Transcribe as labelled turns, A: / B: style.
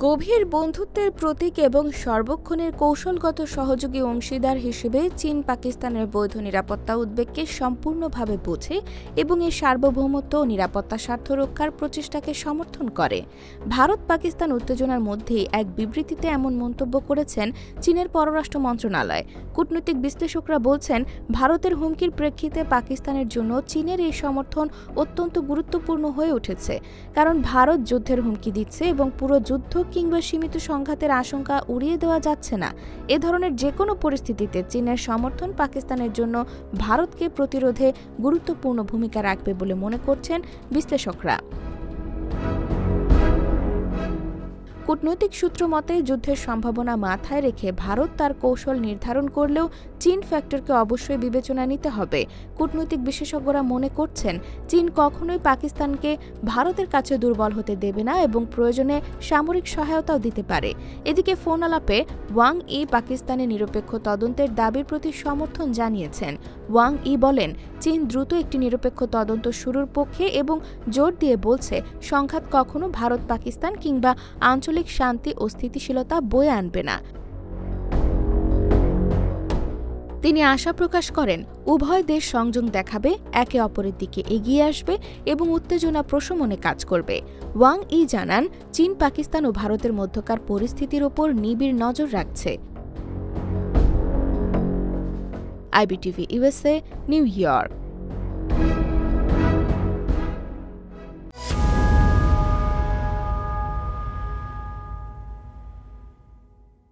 A: গভীর বন্ধুত্বের প্রতীক এবং সর্বক্ষণের কৌশলগত সহযোগী অংশীদার হিসেবে চীন পাকিস্তানের বৈধ নিরাপত্তা উদ্বেগকে সম্পূর্ণভাবে বোঝে এবং এর সার্বভৌমত্ব ও নিরাপত্তা স্বার্থ রক্ষার প্রচেষ্টাকে সমর্থন করে। ভারত পাকিস্তান উত্তেজনার মধ্যেই এক বিবৃতিতে এমন মন্তব্য করেছেন চীনের পররাষ্ট্র মন্ত্রণালয়। কূটনৈতিক বিশ্লেষকরা বলছেন, ভারতের হুমকির প্রেক্ষিতে পাকিস্তানের জন্য চীনের এই সমর্থন অত্যন্ত গুরুত্বপূর্ণ হয়ে উঠেছে, কারণ ভারত যুদ্ধের হুমকি দিচ্ছে এবং পুরো যুদ্ধ কিংবা সীমিত সংঘাতের আশঙ্কা উড়িয়ে দেওয়া যাচ্ছে না। এ ধরনের যে কোনো পরিস্থিতিতে চীনের সমর্থন পাকিস্তানের জন্য ভারতকে প্রতিরোধে গুরুত্বপূর্ণ ভূমিকা রাখবে বলে মনে করছেন বিশ্লেষকরা। কূটনৈতিক সূত্র মতে, যুদ্ধের সম্ভাবনা মাথায় রেখে ভারত তার কৌশল নির্ধারণ করলেও চীন ফ্যাক্টরকে অবশ্যই বিবেচনায় নিতে হবে। কূটনৈতিক বিশেষজ্ঞরা মনে করছেন, চীন কখনোই পাকিস্তানকে ভারতের কাছে দুর্বল হতে দেবে না এবং প্রয়োজনে সামরিক সহায়তাও দিতে পারে। এদিকে ফোন আলাপে ওয়াং ই পাকিস্তানের নিরপেক্ষ তদন্তের দাবির প্রতি সমর্থন জানিয়েছেন। ওয়াং ই বলেন, চীন দ্রুত একটি নিরপেক্ষ তদন্ত শুরুর পক্ষে এবং জোর দিয়ে বলছে, সংঘাত কখনো ভারত পাকিস্তান কিংবা আঞ্চলিক শান্তি ও স্থিতিশীলতা বয়ে আনবে না। তিনি আশা প্রকাশ করেন, উভয় দেশ সংযম দেখাবে, একে অপরের দিকে এগিয়ে আসবে এবং উত্তেজনা প্রশমনে কাজ করবে। ওয়াং ই জানান, চীন পাকিস্তান ও ভারতের মধ্যকার পরিস্থিতির ওপর নিবিড় নজর রাখছে। IBTV USA, new York.